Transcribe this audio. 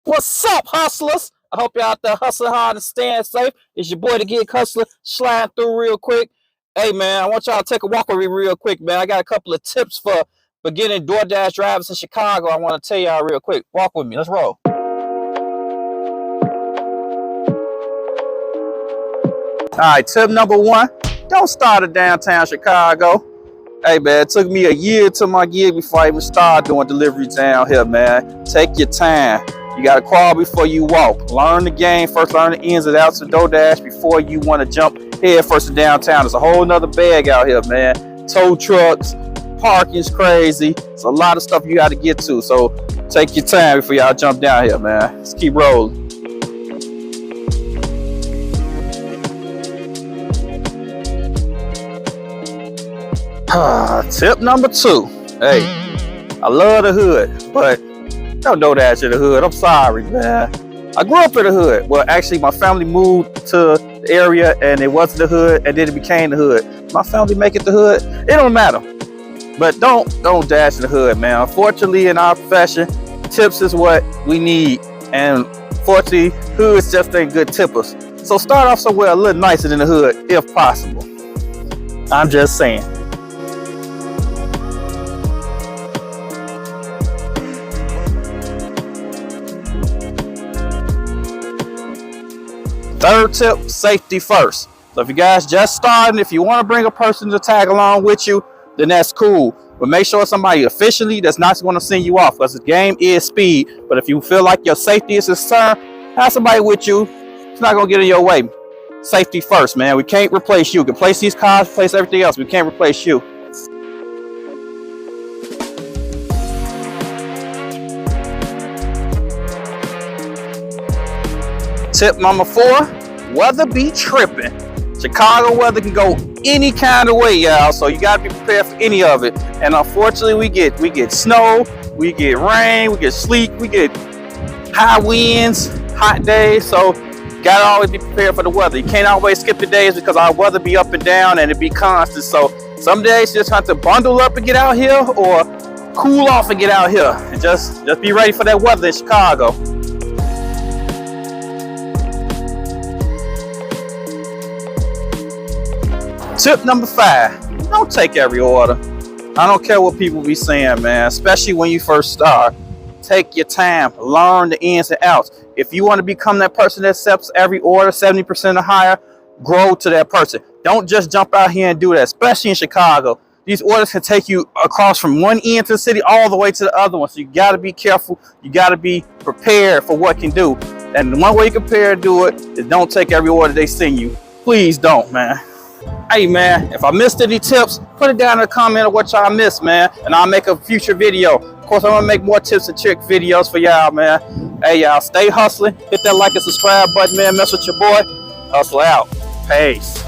What's up, hustlers? I hope y'all out there hustling hard and staying safe. It's your boy, the Gig Hustler, sliding through real quick. Hey, man, I want y'all to take a walk with me real quick, man. I got a couple of tips for beginning DoorDash drivers in Chicago. I want to tell y'all real quick. Walk with me. Let's roll. All right, tip number one, don't start at downtown Chicago. Hey, man, it took me a year to my gig before I even started doing deliveries down here, man. Take your time. You got to crawl before you walk. Learn the game first, learn the ins and outs of DoorDash before you want to jump head first to downtown. There's a whole nother bag out here, man. Tow trucks, parking's crazy. It's a lot of stuff you got to get to. So take your time before y'all jump down here, man. Let's keep rolling. Tip number two. Hey, I love the hood, but don't DoorDash in the hood. I'm sorry, man. I grew up in the hood. Well, actually, my family moved to the area, and it wasn't the hood, and then it became the hood. My family make it the hood. It don't matter. But don't dash in the hood, man. Unfortunately, in our profession, tips is what we need, and fortunately, hoods just ain't good tippers. So start off somewhere a little nicer than the hood, if possible. I'm just saying. Third tip, safety first. So if you guys just starting, if you want to bring a person to tag along with you, then that's cool. But make sure somebody officially that's not going to send you off, because the game is speed. But if you feel like your safety is concerned, have somebody with you. It's not going to get in your way. Safety first, man. We can't replace you. We can replace these cars, replace everything else. We can't replace you. Tip number four, weather be tripping. Chicago weather can go any kind of way, y'all. So you gotta be prepared for any of it. And unfortunately, we get snow, we get rain, we get sleet, we get high winds, hot days. So you gotta always be prepared for the weather. You can't always skip the days because our weather be up and down and it be constant. So some days you just have to bundle up and get out here, or cool off and get out here. And just be ready for that weather in Chicago. Tip number five, don't take every order. I don't care what people be saying, man, especially when you first start. Take your time, learn the ins and outs. If you want to become that person that accepts every order, 70% or higher, grow to that person. Don't just jump out here and do that, especially in Chicago. These orders can take you across from one end to the city all the way to the other one. So you got to be careful. You got to be prepared for what can do. And the one way you can prepare to do it is don't take every order they send you. Please don't, man. Hey, man, if I missed any tips, put it down in the comment of what y'all missed, man, and I'll make a future video. Of course, I'm gonna make more tips and trick videos for y'all, man. Hey, y'all, stay hustling. Hit that like and subscribe button, man. Mess with your boy. Hustle out. Peace.